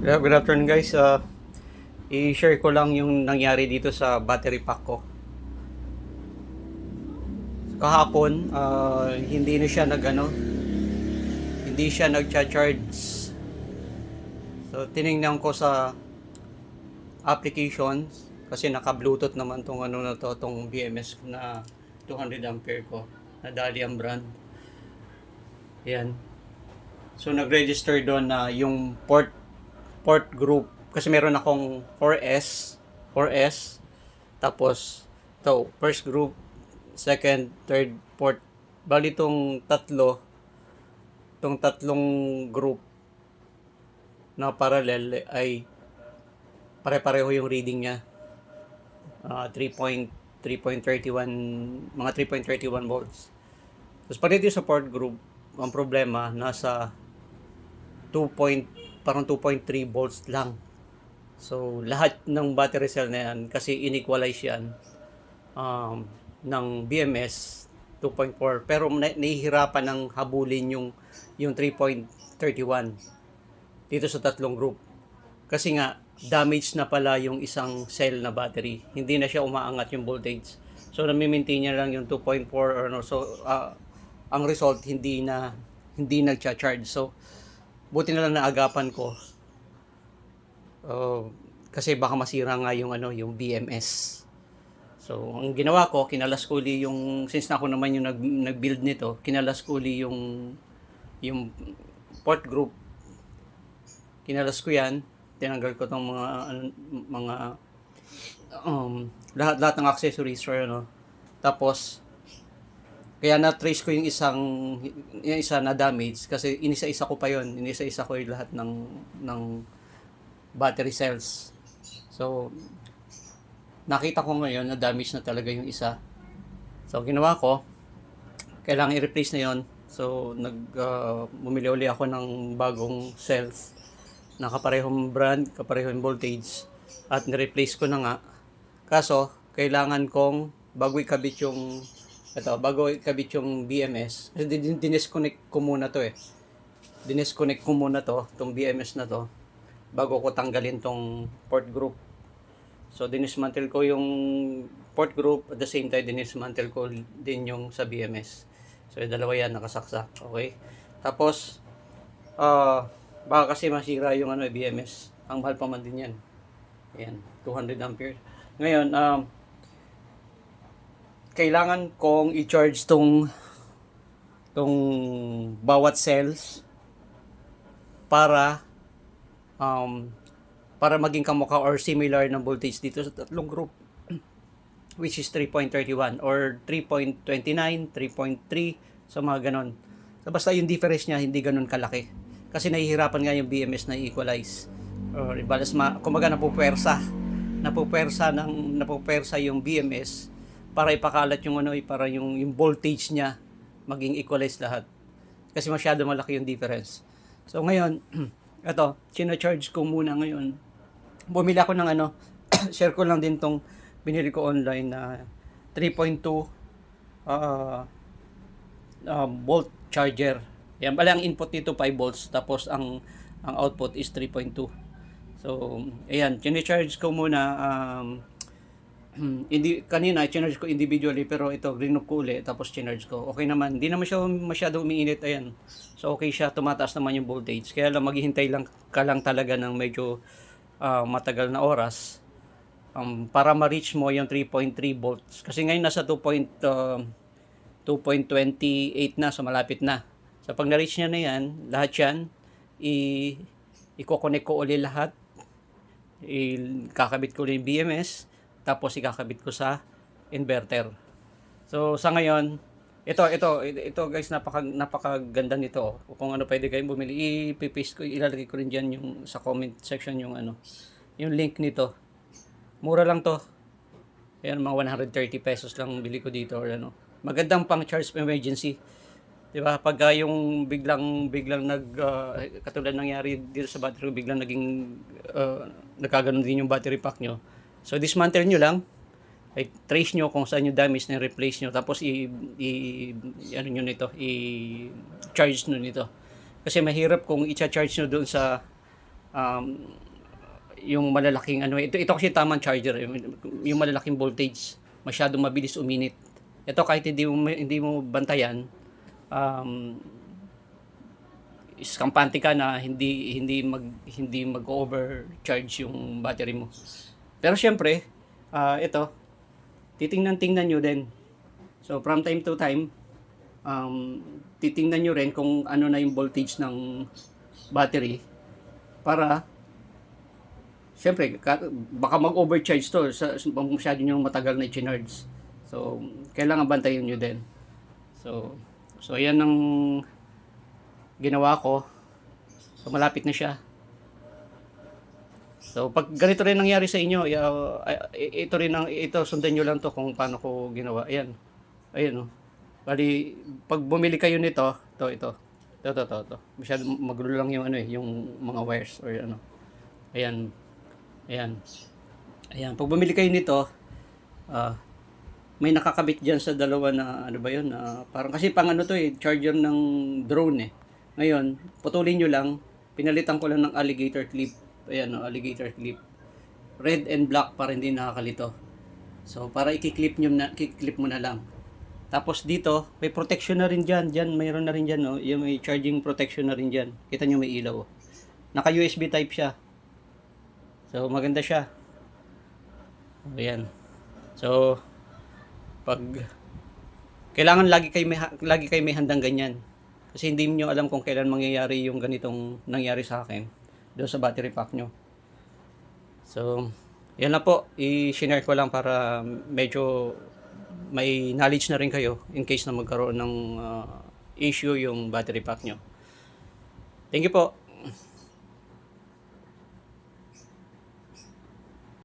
Good afternoon guys. I-share ko lang yung nangyari dito sa battery pack ko. Kahapon, hindi na siya hindi siya nag-charge. So tiningnan ko sa application kasi naka-Bluetooth naman tong tong BMS na 200 ampere ko na Dalian brand. Yan. So nag-register doon na yung port group kasi meron akong 4S tapos first group, second, third, fourth. Bali tong tatlong group na parallel ay pare-pareho yung reading niya. 3.31 mga 3.31 volts. Tapos pag sa port group, ang problema nasa 2. Parang 2.3 volts lang. So, lahat ng battery cell na yan, kasi inequalize yan ng BMS 2.4. Pero nahihirapan ng habulin yung 3.31 dito sa tatlong group. Kasi nga, damage na pala yung isang cell na battery. Hindi na siya umaangat yung voltage. So, nami-maintain niya lang yung 2.4 or no. So, ang result, hindi nagcha-charge. So, buti na lang naagapan ko. Kasi baka masira nga yung BMS. So, ang ginawa ko, kinalas ko uli since na ako naman yung nag-build nito, kinalas ko uli yung port group. Kinalas ko yan, tinanggal ko tong mga lahat ng accessories or Tapos, kaya na-trace ko yung isa na damage kasi inisa-isa ko pa yon. Inisa-isa ko yung lahat ng battery cells. So, nakita ko ngayon na damage na talaga yung isa. So, ginawa ko, kailangan i-replace na yon. So, bumili uli ako ng bagong cells na kaparehong brand, kaparehong voltage at ni-replace ko na nga. Kaso, kailangan kong bago ikabit yung BMS, kasi dinisconnect ko muna to Dinisconnect ko muna tong BMS na to, bago ko tanggalin tong port group. So, dinismantle ko yung port group, at the same time, dinismantle ko din yung sa BMS. So, yung dalawa yan, nakasaksak. Okay? Tapos, baka kasi masira yung BMS. Ang mahal pa man din yan. Ayan, 200 ampere. Ngayon, kailangan kong i-charge tong bawat cells para maging kamukha or similar ng voltage dito sa tatlong group, which is 3.31 or 3.29, 3.3, so mga ganon. So basta yung difference niya hindi ganon kalaki kasi nahihirapan nga yung BMS na equalize or ibalas kumbaga napupwersa yung BMS para ipakalat para yung voltage niya maging equalize lahat. Kasi masyado malaki yung difference. So ngayon, ito, sino-charge ko muna ngayon. Bumili ako ng share ko lang din tong binili ko online na 3.2 volt charger. Yan, pala ang input dito 5 volts tapos ang output is 3.2. So, ayan, sino-charge ko muna kanina charge ko individually pero ito rinok ko ulit tapos charge ko. Okay naman. Hindi naman siya masyado umiinit, ayan. So okay siya, tumataas naman yung voltage. Kaya lang maghihintay lang talaga ng medyo matagal na oras para ma-reach mo yung 3.3 volts. Kasi ngayon nasa 2.28 na, so malapit na. So pag na-reach niya na yan, lahat yan i-connect ko ulit lahat. Kakabit ko ulit yung BMS. Tapos ikakabit ko sa inverter. So sa ngayon, ito guys, napakaganda nito. Kung pwede kayong bumili, ipaste ko, ilalagay ko rin diyan yung sa comment section yung link nito. Mura lang to. Ayan, mga 130 pesos lang bili ko dito or Magandang pang charge emergency. 'Di ba? Pag yung biglang katulad nangyari dito sa battery, biglang nagkaganon din yung battery pack nyo. So, dismantle nyo lang. Trace nyo kung saan yung damage na replace nyo. Tapos, i-charge nyo nito. Kasi mahirap kung i-charge nyo doon sa yung malalaking ano, ito kasi tamang charger, yung malalaking voltage, masyadong mabilis uminit. Ito kahit hindi mo bantayan, um, iskampante ka na hindi mag-overcharge yung battery mo. Pero syempre, ito titingnan nyo din. So from time to time, titingnan nyo rin kung ano na yung voltage ng battery para syempre baka mag-overcharge to masyado nyo matagal na i-charge. So kailangan bantayan nyo din. So yan ang ginawa ko. So malapit na siya. So pag ganito rin nangyari sa inyo, ito sundan nyo lang to kung paano ko ginawa. Ayan. Ayun oh. Bali pag bumili kayo nito, ito. Masyado magulo lang yung ano yung mga wires or ano. Ayan. Pag bumili kayo nito, may nakakabit diyan sa dalawa na ano ba 'yun? Parang kasi pang ano to charger ng drone eh. Ngayon, putulin nyo lang, pinalitan ko lang ng alligator clip. Ayan alligator clip. Red and black para hindi nakakalito. So, para i-clip mo na lang. Tapos dito, may protection na rin dyan. Mayroon na rin dyan, no? Yung may charging protection na rin dyan. Kita nyo may ilaw. Naka-USB type siya. So, maganda siya. Ayan. So, kailangan lagi kayo may handang ganyan. Kasi hindi niyo alam kung kailan mangyayari yung ganitong nangyari sa akin doon sa battery pack nyo. So, yan lang po. I-share ko lang para medyo may knowledge na rin kayo in case na magkaroon ng issue yung battery pack nyo. Thank you po.